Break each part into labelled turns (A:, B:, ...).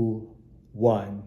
A: 1.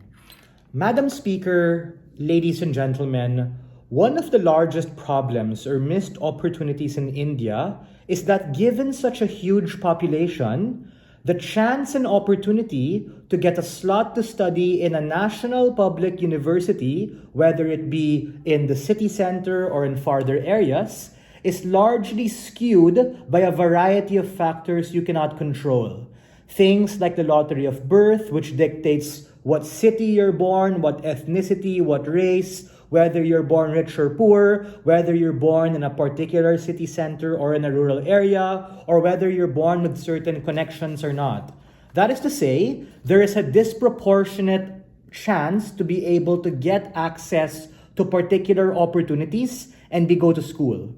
A: Madam Speaker, ladies and gentlemen, one of the largest problems or missed opportunities in India is that given such a huge population, the chance and opportunity to get a slot to study in a national public university, whether it be in the city center or in farther areas, is largely skewed by a variety of factors you cannot control. Things like the lottery of birth, which dictates what city you're born, what ethnicity, what race, whether you're born rich or poor, whether you're born in a particular city center or in a rural area, or whether you're born with certain connections or not. That is to say, there is a disproportionate chance to be able to get access to particular opportunities and go to school.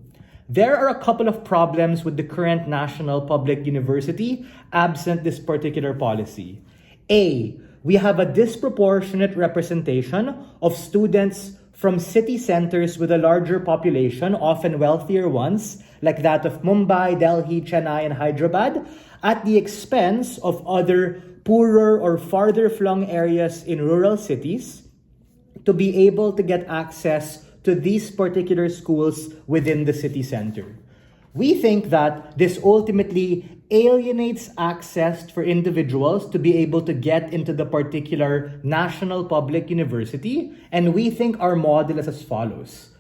A: There are a couple of problems with the current national public university absent this particular policy. A, we have a disproportionate representation of students from city centers with a larger population, often wealthier ones, like that of Mumbai, Delhi, Chennai, and Hyderabad, at the expense of other poorer or farther flung areas in rural cities to be able to get access to these particular schools within the city center. We think that this ultimately alienates access for individuals to be able to get into the particular national public university, and we think our model is as follows.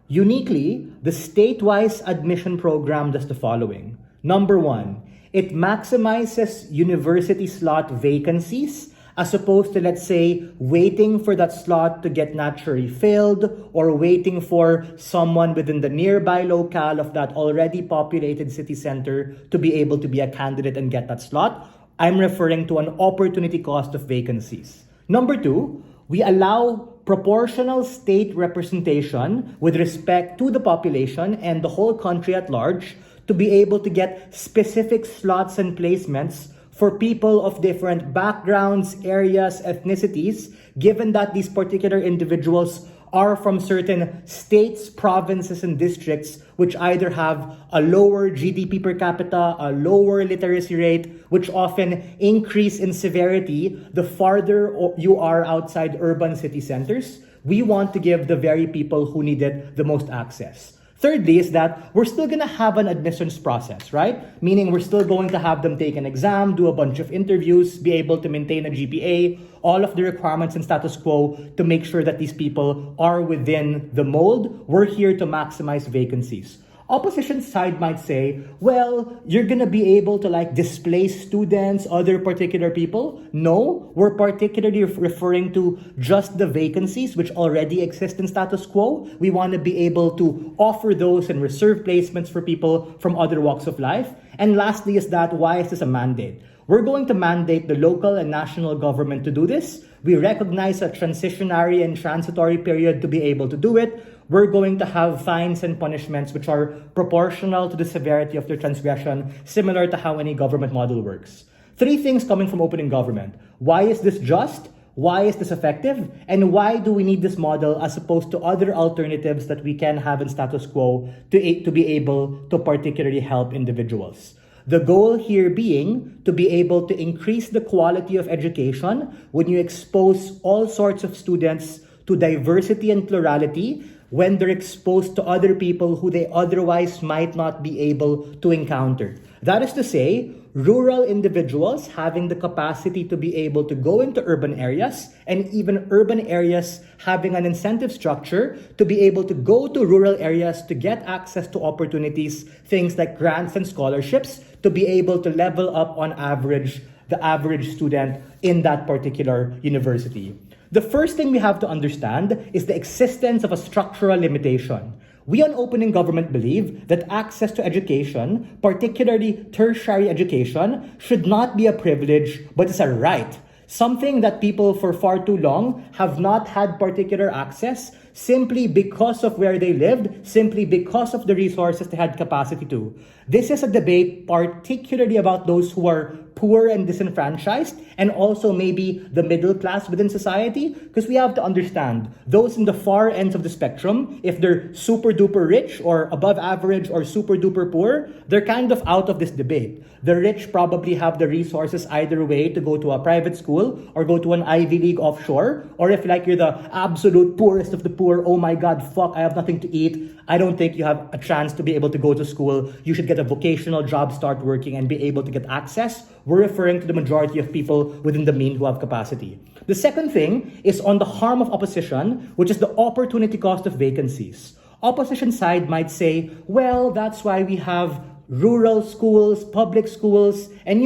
A: Uniquely, the state-wise admission program does the following. Number 1, it maximizes university slot vacancies as opposed to, let's say, waiting for that slot to get naturally filled or waiting for someone within the nearby locale of that already populated city center to be able to be a candidate and get that slot. I'm referring to an opportunity cost of vacancies. Number 2, we allow proportional state representation with respect to the population and the whole country at large to be able to get specific slots and placements for people of different backgrounds, areas, ethnicities, given that these particular individuals are from certain states, provinces, and districts which either have a lower GDP per capita, a lower literacy rate, which often increase in severity the farther you are outside urban city centers. We want to give the very people who need it the most access. Thirdly is that we're still going to have an admissions process, right? Meaning we're still going to have them take an exam, do a bunch of interviews, be able to maintain a GPA, all of the requirements and status quo to make sure that these people are within the mold. We're here to maximize vacancies. Opposition side might say, well, you're going to be able to displace students, other particular people. No, we're particularly referring to just the vacancies which already exist in status quo. We want to be able to offer those and reserve placements for people from other walks of life. And lastly is that, why is this a mandate? We're going to mandate the local and national government to do this. We recognize a transitionary and transitory period to be able to do it. We're going to have fines and punishments which are proportional to the severity of their transgression, similar to how any government model works. 3 things coming from opening government. Why is this just? Why is this effective? And why do we need this model as opposed to other alternatives that we can have in status quo to be able to particularly help individuals? The goal here being to be able to increase the quality of education when you expose all sorts of students to diversity and plurality when they're exposed to other people who they otherwise might not be able to encounter. That is to say, rural individuals having the capacity to be able to go into urban areas, and even urban areas having an incentive structure to be able to go to rural areas to get access to opportunities, things like grants and scholarships, to be able to level up on average the average student in that particular university. The first thing we have to understand is the existence of a structural limitation. We on opening government believe that access to education, particularly tertiary education, should not be a privilege, but is a right. Something that people for far too long have not had particular access simply because of where they lived, simply because of the resources they had capacity to. This is a debate particularly about those who are poor and disenfranchised, and also maybe the middle class within society? Because we have to understand, those in the far ends of the spectrum, if they're super duper rich or above average or super duper poor, they're kind of out of this debate. The rich probably have the resources either way to go to a private school or go to an Ivy League offshore, or if like you're the absolute poorest of the poor, oh my god, fuck, I have nothing to eat, I don't think you have a chance to be able to go to school. You should get a vocational job, start working, and be able to get access. We're referring to the majority of people within the mean who have capacity. The second thing is on the harm of opposition, which is the opportunity cost of vacancies. Opposition side might say, well, that's why we have rural schools, public schools, and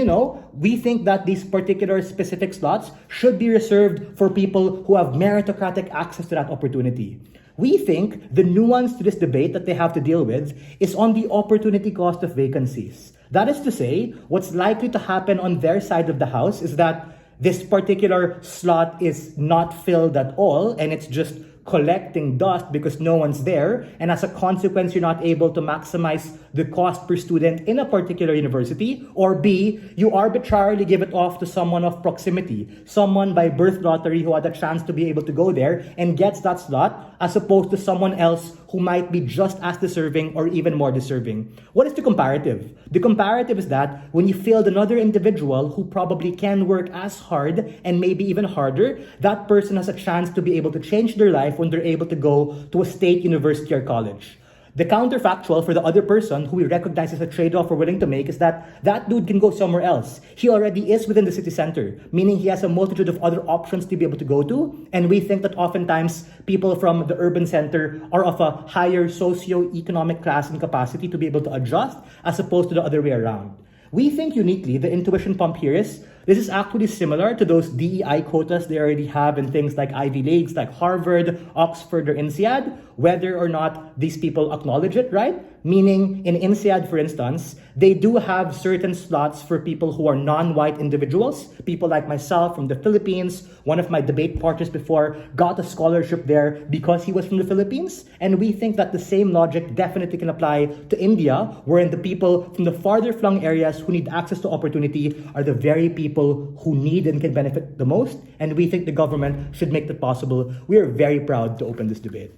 A: we think that these particular specific slots should be reserved for people who have meritocratic access to that opportunity. We think the nuance to this debate that they have to deal with is on the opportunity cost of vacancies. That is to say, what's likely to happen on their side of the house is that this particular slot is not filled at all, and it's just collecting dust because no one's there, and as a consequence, you're not able to maximize the cost per student in a particular university. Or B, you arbitrarily give it off to someone of proximity, someone by birth lottery who had a chance to be able to go there and gets that slot, as opposed to someone else who might be just as deserving or even more deserving. What is the comparative? The comparative is that when you failed another individual who probably can work as hard and maybe even harder, that person has a chance to be able to change their life when they're able to go to a state university or college. The counterfactual for the other person who we recognize as a trade-off we're willing to make is that that dude can go somewhere else. He already is within the city center, meaning he has a multitude of other options to be able to go to, and we think that oftentimes people from the urban center are of a higher socio-economic class and capacity to be able to adjust as opposed to the other way around. We think uniquely the intuition pump here is this is actually similar to those DEI quotas they already have in things like Ivy Leagues, like Harvard, Oxford, or INSEAD, whether or not these people acknowledge it, right? Meaning, in INSEAD, for instance, they do have certain slots for people who are non-white individuals, people like myself from the Philippines. One of my debate partners before got a scholarship there because he was from the Philippines. And we think that the same logic definitely can apply to India, wherein the people from the farther flung areas who need access to opportunity are the very people who need and can benefit the most. And we think the government should make that possible. We are very proud to open this debate.